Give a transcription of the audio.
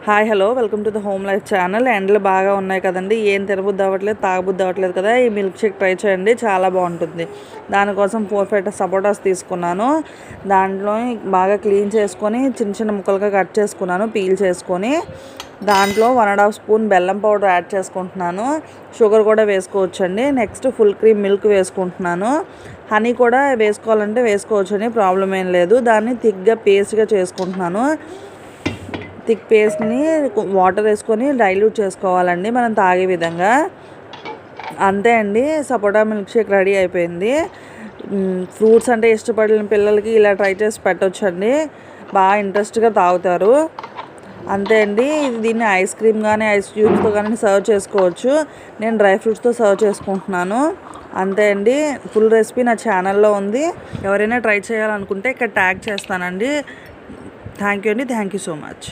Hi hello welcome to the home life channel. ఎండలు బాగా ఉన్నాయి కదండి, ఏం తినబుద్ధి అవ్వట్లేదు, తాగబుద్ధి అవ్వట్లేదు కదా. ఈ మిల్క్ షేక్ ట్రై చేయండి, చాలా బాగుంటుంది. దానికోసం 4-5 సపోటాస్ తీసుకున్నాను. దాంట్లో బాగా క్లీన్ చేసుకొని చిన్న చిన్న ముక్కలుగా కట్ చేసుకున్నాను, పీల్ చేసుకొని. దాంట్లో 1.5 స్పూన్ బెల్లం పౌడర్ యాడ్ చేసుకుంటున్నాను. షుగర్ కూడా వేసుకోవచ్చండి. నెక్స్ట్ ఫుల్ క్రీమ్ మిల్క్ వేసుకుంటున్నాను. హనీ కూడా వేసుకోవాలంటే వేసుకోవచ్చండి, ప్రాబ్లం ఏం లేదు. దాన్ని థిక్గా పేస్ట్గా చేసుకుంటున్నాను. థిక్ పేస్ట్ని వాటర్ వేసుకొని డైల్యూట్ చేసుకోవాలండి మనం తాగే విధంగా. అంతే అండి, సపోటా మిల్క్ షేక్ రెడీ అయిపోయింది. ఫ్రూట్స్ అంటే ఇష్టపడిన పిల్లలకి ఇలా ట్రై చేసి పెట్టొచ్చండి, బాగా ఇంట్రెస్ట్గా తాగుతారు. అంతే అండి, దీన్ని ఐస్ క్రీమ్ కానీ ఐస్ క్యూబ్స్తో కానీ సర్వ్ చేసుకోవచ్చు. నేను డ్రై ఫ్రూట్స్తో సర్వ్ చేసుకుంటున్నాను. అంతే అండి, ఫుల్ రెసిపీ నా ఛానల్లో ఉంది. ఎవరైనా ట్రై చేయాలనుకుంటే ఇక్కడ ట్యాగ్ చేస్తానండి. థ్యాంక్ యూ అండి, థ్యాంక్ యూ సో మచ్.